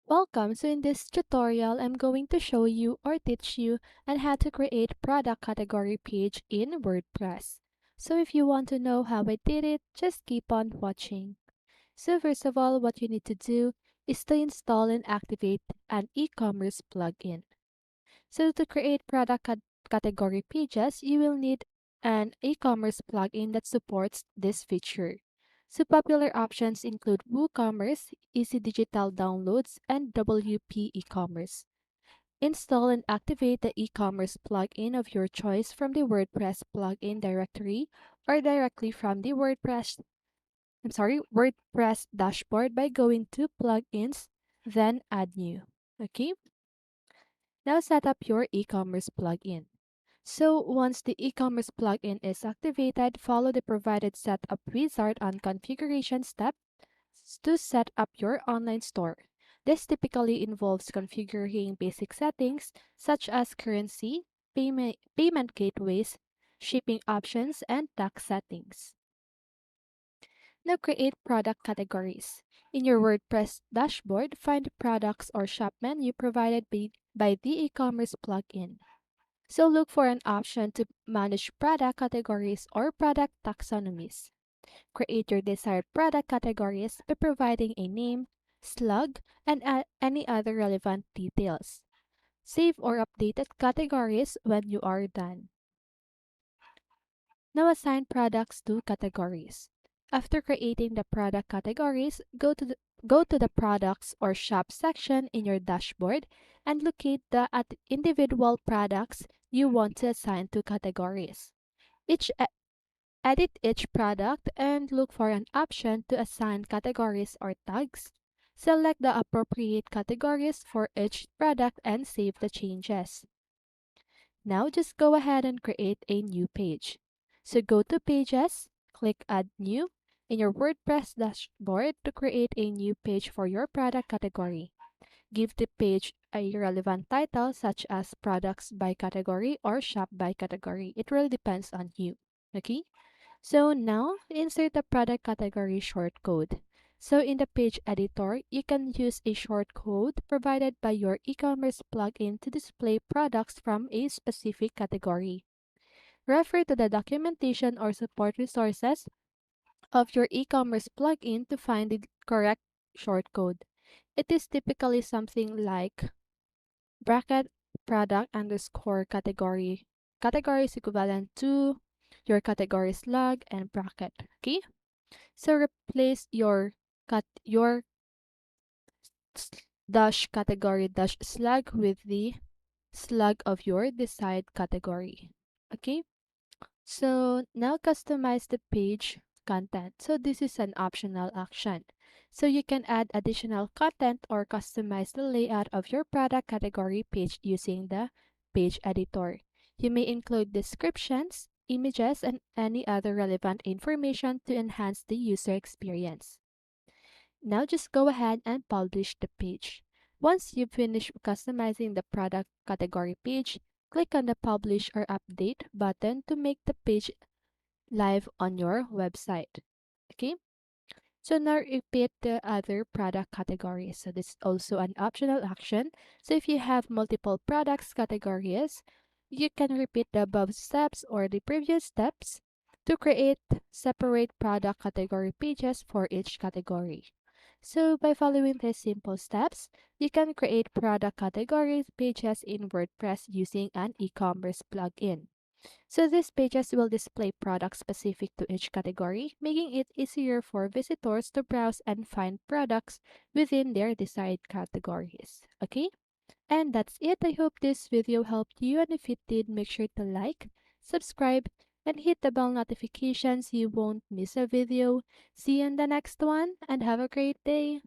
Welcome. So in this tutorial, I'm going to show you or teach you on how to create product category page in WordPress. So if you want to know how I did it, just keep on watching. So first of all, what you need to do is to install and activate an e-commerce plugin. So to create category pages, you will need an e-commerce plugin that supports this feature. So popular options include WooCommerce, Easy Digital Downloads, and WP e-commerce. Install and activate the e-commerce plugin of your choice from the WordPress plugin directory or directly from the WordPress dashboard by going to Plugins, then Add New. Okay? Now set up your e-commerce plugin. So once the e-commerce plugin is activated, follow the provided setup wizard on configuration step to set up your online store. This typically involves configuring basic settings such as currency, payment gateways, shipping options, and tax settings. Now create product categories. In your WordPress dashboard, find the products or shop menu provided by the e-commerce plugin. So look for an option to manage product categories or product taxonomies. Create your desired product categories by providing a name, slug, and any other relevant details. Save or update the categories when you are done. Now assign products to categories. After creating the product categories, go to the products or shop section in your dashboard and locate the individual products you want to assign to categories. Each Edit each product and look for an option to assign categories or tags. Select the appropriate categories for each product and save the changes. Now just go ahead and create a new page. So go to Pages, click Add New in your WordPress dashboard to create a new page for your product category. Give the page a relevant title such as Products by Category or Shop by Category. It really depends on you. Okay? So now, insert the product category shortcode. So in the page editor, you can use a shortcode provided by your e-commerce plugin to display products from a specific category. Refer to the documentation or support resources of your e-commerce plugin to find the correct shortcode. It is typically something like bracket product underscore category. Category is equivalent to your category slug and bracket. Okay? So replace your dash category dash slug with the slug of your desired category. Okay? So now customize the page content. So this is an optional action. So you can add additional content or customize the layout of your product category page using the page editor. You may include descriptions, images, and any other relevant information to enhance the user experience. Now just go ahead and publish the page. Once you finish customizing the product category page, click on the Publish or Update button to make the page live on your website. Okay? So now repeat the other product categories. So this is also an optional action. So if you have multiple products categories, you can repeat the above steps or the previous steps to create separate product category pages for each category. So by following these simple steps, you can create product categories pages in WordPress using an e-commerce plugin. So these pages will display products specific to each category, making it easier for visitors to browse and find products within their desired categories. Okay? And that's it. I hope this video helped you, and if it did, make sure to like, subscribe, and hit the bell notifications so you won't miss a video. See you in the next one, and have a great day.